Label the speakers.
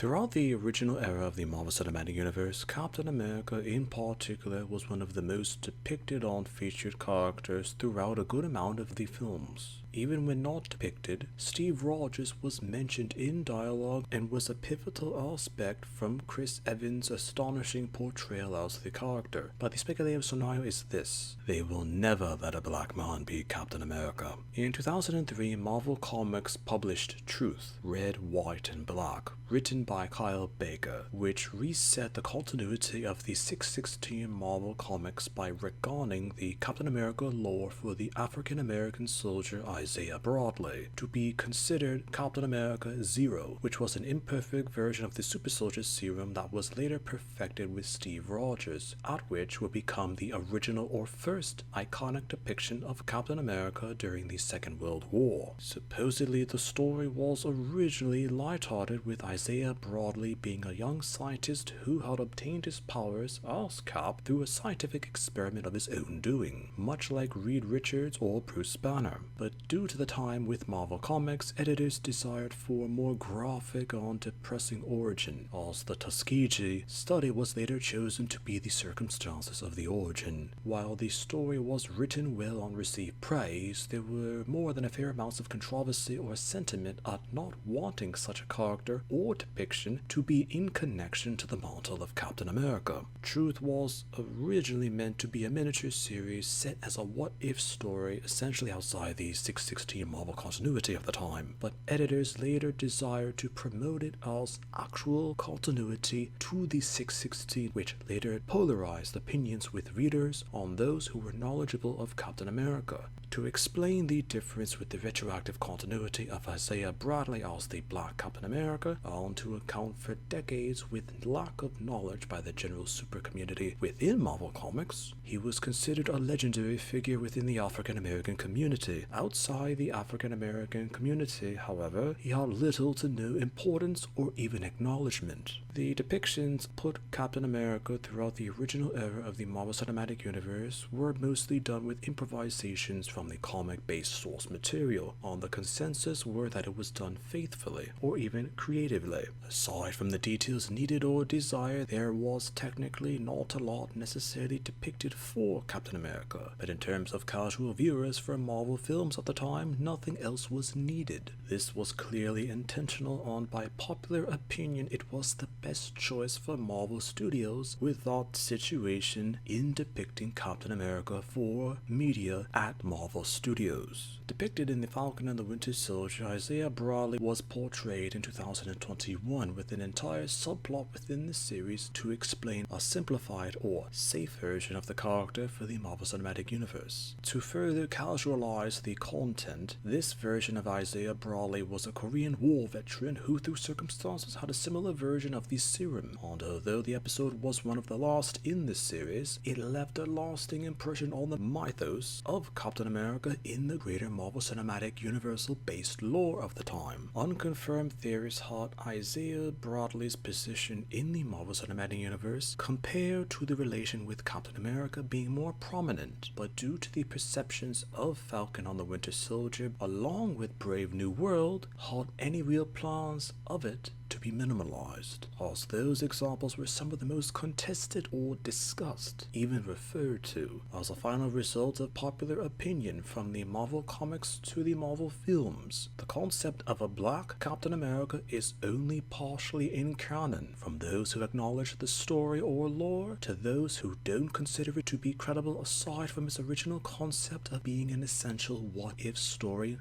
Speaker 1: Throughout the original era of the Marvel Cinematic Universe, Captain America in particular was one of the most depicted on featured characters throughout a good amount of the films. Even when not depicted, Steve Rogers was mentioned in dialogue and was a pivotal aspect from Chris Evans' astonishing portrayal as the character. But the speculative scenario is this: they will never let a black man be Captain America. In 2003, Marvel Comics published Truth, Red, White, and Black, written by Kyle Baker, which reset the continuity of the 616 Marvel Comics by retconning the Captain America lore for the African American soldier Isaiah Bradley to be considered Captain America Zero, which was an imperfect version of the super soldier serum that was later perfected with Steve Rogers, at which would become the original or first iconic depiction of Captain America during the Second World War. Supposedly, the story was originally lighthearted, with Isaiah Bradley being a young scientist who had obtained his powers as Cap through a scientific experiment of his own doing, much like Reed Richards or Bruce Banner. But due to the time with Marvel Comics, editors desired for a more graphic and depressing origin, as the Tuskegee study was later chosen to be the circumstances of the origin. While the story was written well and received praise, there were more than a fair amounts of controversy or sentiment at not wanting such a character or depiction to be in connection to the mantle of Captain America. Truth was originally meant to be a miniature series set as a what-if story, essentially outside the 616 Marvel continuity of the time, but editors later desired to promote it as actual continuity to the 616, which later polarized opinions with readers on those who were knowledgeable of Captain America. To explain the difference with the retroactive continuity of Isaiah Bradley as the Black Captain America, and to account for decades with lack of knowledge by the general super community within Marvel Comics, he was considered a legendary figure within the African American community. Outside the African American community, however, he had little to no importance or even acknowledgement. The depictions put Captain America throughout the original era of the Marvel Cinematic Universe were mostly done with improvisations from the comic-based source material, and the consensus were that it was done faithfully or even creatively. Aside from the details needed or desired, there was technically not a lot necessarily depicted for Captain America, but in terms of casual viewers for Marvel films at the time, nothing else was needed. This was clearly intentional, and by popular opinion it was the best choice for Marvel Studios with that situation in depicting Captain America for media at Marvel Studios. Depicted in The Falcon and the Winter Soldier, Isaiah Bradley was portrayed in 2021 with an entire subplot within the series to explain a simplified or safe version of the character for the Marvel Cinematic Universe. To further casualize the content, this version of Isaiah Bradley was a Korean War veteran who through circumstances had a similar version of the serum, and although the episode was one of the last in this series, it left a lasting impression on the mythos of Captain America in the greater Marvel Cinematic Universal based lore of the time. Unconfirmed theories had Isaiah Bradley's position in the Marvel Cinematic Universe compared to the relation with Captain America being more prominent, but due to the perceptions of Falcon and the Winter Soldier along with Brave New World, had any real plans of it to be minimalized, as those examples were some of the most contested or discussed, even referred to as a final result of popular opinion from the Marvel Comics to the Marvel films. The concept of a Black Captain America is only partially in canon, from those who acknowledge the story or lore to those who don't consider it to be credible aside from its original concept of being an essential what-if story.